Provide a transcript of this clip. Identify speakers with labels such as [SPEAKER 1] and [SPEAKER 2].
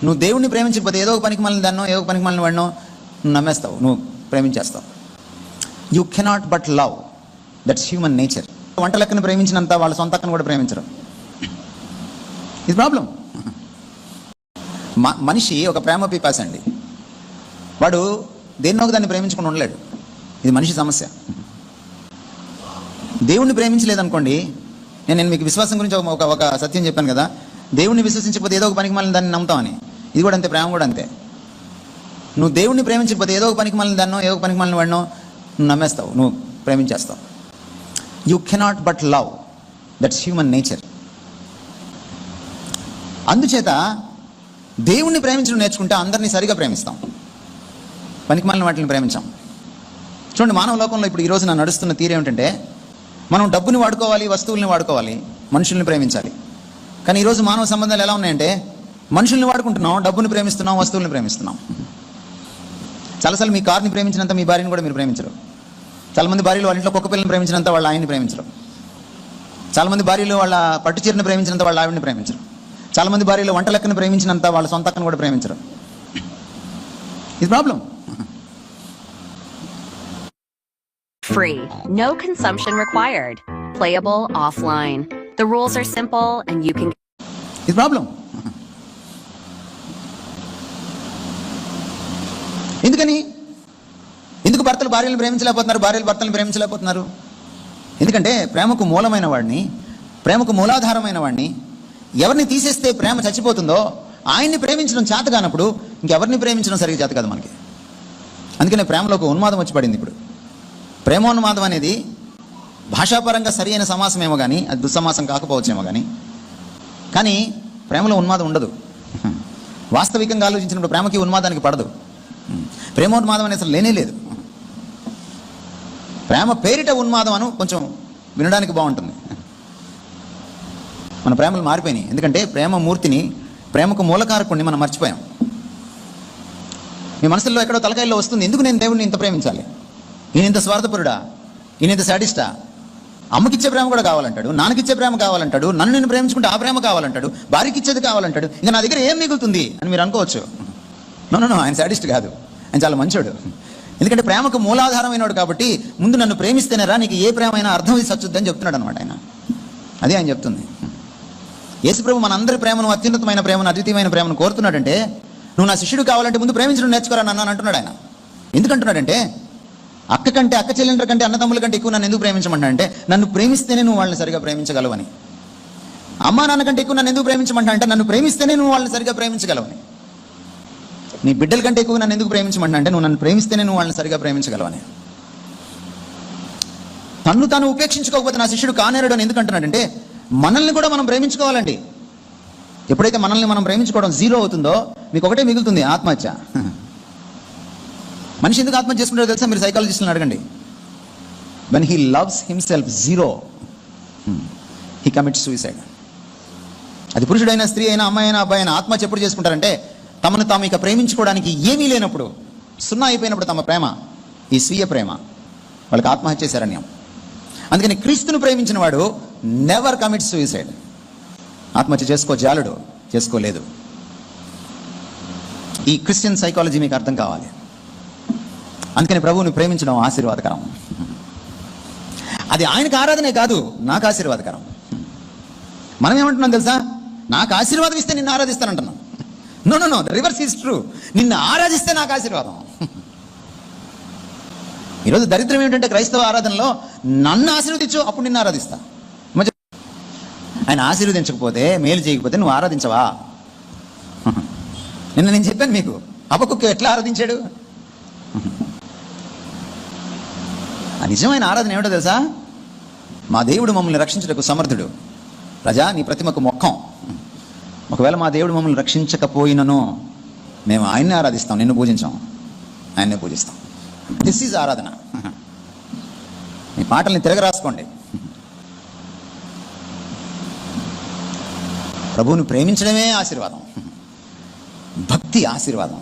[SPEAKER 1] నువ్వు దేవుడిని ప్రేమించకపోతే ఏదో ఒక పనికి మళ్ళీ దాన్నో ఏదో ఒక పనికి మళ్ళీ వాడినో నువ్వు నమ్మేస్తావు, నువ్వు ప్రేమించేస్తావు. You cannot but love, that's human nature. వంట లెక్కను ప్రేమించినంత వాళ్ళ సొంత అక్కను కూడా ప్రేమించరు. ఇది ప్రాబ్లం. మనిషి ఒక ప్రేమ పిపాస అండి. వాడు దేన్నో దాన్ని ప్రేమించుకుని ఉండలేడు. ఇది మనిషి సమస్య. దేవుణ్ణి ప్రేమించలేదనుకోండి, నేను మీకు విశ్వాసం గురించి ఒక సత్యం చెప్పాను కదా, దేవుణ్ణి విశ్వసించకపోతే ఏదో ఒక పనికి మళ్ళీ దాన్ని నమ్ముతామని. ఇది కూడా అంతే, ప్రేమ కూడా అంతే. నువ్వు దేవుణ్ణి ప్రేమించకపోతే ఏదో ఒక పనికి మళ్ళీ దాన్నో ఏదో ఒక పనికి మళ్ళీ వాడినో నువ్వు నమ్మేస్తావు, నువ్వు ప్రేమించేస్తావు. You cannot but love, that's human nature. అందుచేత దేవుణ్ణి ప్రేమించడం నేర్చుకుంటే అందరినీ సరిగా ప్రేమిస్తాం, పనికి మళ్ళీ వాటిని ప్రేమించాం. చూడండి, మానవ లోకంలో ఇప్పుడు ఈరోజు నా నడుస్తున్న తీరు ఏమిటంటే, మనం డబ్బుని వాడుకోవాలి, వస్తువుల్ని వాడుకోవాలి, మనుషుల్ని ప్రేమించాలి. కానీ ఈరోజు మానవ సంబంధాలు ఎలా ఉన్నాయంటే, మనుషుల్ని వాడుకుంటున్నాం, డబ్బుని ప్రేమిస్తున్నాం, వస్తువుల్ని ప్రేమిస్తున్నాం. చాలాసార్లు మీ కార్ని ప్రేమించినంత మీ భార్యని కూడా మీరు ప్రేమించరు. చాలామంది భార్యలు వాళ్ళ ఇంట్లో కుక్క పిల్లని ప్రేమించినంత వాళ్ళ ఆయన్ని ప్రేమించరు. చాలామంది భార్యలు వాళ్ళ పట్టు చీరని ప్రేమించినంత వాళ్ళ ఆవిడని ప్రేమించరు. చాలామంది భార్యలు వంట లెక్కను ప్రేమించినంత వాళ్ళ సొంత అక్కను కూడా ప్రేమించరు. ఇది problem.
[SPEAKER 2] Free. No consumption required. Playable offline. The rules are simple and you can...
[SPEAKER 1] ఇది ప్రాబ్లం. ఎందుకు భర్తలు భార్యలను ప్రేమించలేకపోతున్నారు, భార్యలు భర్తలను ప్రేమించలేకపోతున్నారు? ఎందుకంటే ప్రేమకు మూలమైన వాడిని, ప్రేమకు మూలాధారమైన వాడిని ఎవరిని తీసేస్తే ప్రేమ చచ్చిపోతుందో ఆయన్ని ప్రేమించడం చేత కానప్పుడు ఇంకెవరిని ప్రేమించడం సరిగ్గా చేత కాదు మనకి. అందుకనే ప్రేమలో ఒక ఉన్మాదం వచ్చి పడింది. ఇప్పుడు ప్రేమోన్మాదం అనేది భాషాపరంగా సరి అయిన సమాసమేమో కానీ, అది దుస్సమాసం కాకపోవచ్చేమో కానీ ప్రేమలో ఉన్మాదం ఉండదు. వాస్తవికంగా ఆలోచించినప్పుడు ప్రేమకి ఉన్మాదానికి పడదు. ప్రేమోన్మాదం అనేది అసలు లేనే లేదు. ప్రేమ పేరిట ఉన్మాదం అను కొంచెం వినడానికి బాగుంటుంది. మన ప్రేమలు మారిపోయినాయి. ఎందుకంటే ప్రేమ మూర్తిని, ప్రేమకు మూలకారకుడిని మనం మర్చిపోయాం. మీ మనసుల్లో ఎక్కడో తలకాయల్లో వస్తుంది, ఎందుకు నేను దేవుడిని ఇంత ప్రేమించాలి, ఈయన ఇంత స్వార్థపరుడా, ఈయన ఇంత సాడిస్టా, అమ్మకిచ్చే ప్రేమ కూడా కావాలంటాడు, నాన్నకిచ్చే ప్రేమ కావాలంటాడు, నన్ను నేను ప్రేమించుకుంటే ఆ ప్రేమ కావాలంటాడు, భార్యకి ఇచ్చేది కావాలంటాడు, ఇంకా నా దగ్గర ఏం మిగులుతుంది అని మీరు అనుకోవచ్చు. నో, ఆయన సాడిస్ట్ కాదు, ఆయన చాలా మంచోడు. ఎందుకంటే ప్రేమకు మూలాధారమైనవాడు కాబట్టి ముందు నన్ను ప్రేమిస్తేనేరా నీకు ఏ ప్రేమ అయినా అర్థం సచ్చుద్దని చెప్తున్నాడు అనమాట ఆయన. అదే ఆయన చెప్తుంది. యేసుప్రభు మనందరి ప్రేమను, అత్యున్నతమైన ప్రేమను, అద్వితీయమైన ప్రేమను కోరుతున్నాడంటే, నువ్వు నా శిష్యుడు కావాలంటే ముందు ప్రేమించడం నేర్చుకోరా నన్ను అంటున్నాడు ఆయన. ఎందుకంటున్నాడంటే, అక్క కంటే, అక్క చెల్లెండ్ర కంటే, అన్నదమ్ముల కంటే ఎక్కువ నన్ను ఎందుకు ప్రేమించమంటాడంటే, నన్ను ప్రేమిస్తేనే నువ్వు వాళ్ళని సరిగా ప్రేమించగలవని. అమ్మా నాన్న కంటే ఎక్కువ నన్ను ఎందుకు ప్రేమించమంటాడంటే, నన్ను ప్రేమిస్తేనే నువ్వు వాళ్ళని సరిగా ప్రేమించగలవని. నీ బిడ్డల కంటే ఎక్కువ నన్ను ఎందుకు ప్రేమించమంటాడంటే, నువ్వు నన్ను ప్రేమిస్తేనే నువ్వు వాళ్ళని సరిగా ప్రేమించగలవని. తన్ను తాను ఉపేక్షించుకోకపోతే నా శిష్యుడు కానేరడు అని ఎందుకు అంటున్నాడంటే, మనల్ని కూడా మనం ప్రేమించుకోవాలండి. ఎప్పుడైతే మనల్ని మనం ప్రేమించుకోవడం జీరో అవుతుందో మీకు ఒకటే మిగులుతుంది, ఆత్మహత్య. మనిషి ఎందుకు ఆత్మహత్య చేసుకుంటారో తెలుసా? మీరు సైకాలజిస్టులను అడగండి. When he loves himself zero, he commits suicide. అది పురుషుడైనా, స్త్రీ అయినా, అమ్మాయి అయినా, అబ్బాయి అయినా ఆత్మహత్య ఎప్పుడు చేసుకుంటారంటే, తమను తాము ఇక ప్రేమించుకోవడానికి ఏమీ లేనప్పుడు, సున్నా అయిపోయినప్పుడు తమ ప్రేమ, ఈ స్వీయ ప్రేమ, వాళ్ళకి ఆత్మహత్య శరణ్యం. అందుకని క్రీస్తును ప్రేమించిన వాడు నెవర్ కమిట్ సూసైడ్. ఆత్మహత్య జాలుడు చేసుకోలేదు. ఈ క్రిస్టియన్ సైకాలజీ మీకు అర్థం కావాలి. అందుకని ప్రభువుని ప్రేమించడం ఆశీర్వాదకరం. అది ఆయనకు ఆరాధనే కాదు, నాకు ఆశీర్వాదకరం. మనం ఏమంటున్నాం తెలుసా? నాకు ఆశీర్వాదం ఇస్తే నిన్ను ఆరాధిస్తానంటున్నాం. No, reverse is true. నిన్ను ఆరాధిస్తే నాకు ఆశీర్వాదం. ఈరోజు దరిద్రం ఏమిటంటే, క్రైస్తవ ఆరాధనలో నన్ను ఆశీర్వదించు అప్పుడు నిన్ను ఆరాధిస్తా. ఆయన ఆశీర్వదించకపోతే, మేలు చేయకపోతే నువ్వు ఆరాధించవా? నిన్న నేను చెప్పాను మీకు, హబక్కూకు ఎట్లా ఆరాధించాడు. ఆ నిజమైన ఆరాధన ఏమిటో తెలుసా? మా దేవుడు మమ్మల్ని రక్షించుటకు సమర్థుడు, ప్రజా నీ ప్రతిమకు మొక్కం. ఒకవేళ మా దేవుడు మమ్మల్ని రక్షించకపోయినను మేము ఆయన్నే ఆరాధిస్తాం, నిన్ను పూజించాం, ఆయన్నే పూజిస్తాం. దిస్ ఈజ్ ఆరాధన. మీ పాటల్ని తిరగరాసుకోండి. ప్రభువుని ప్రేమించడమే ఆశీర్వాదం, భక్తి ఆశీర్వాదం.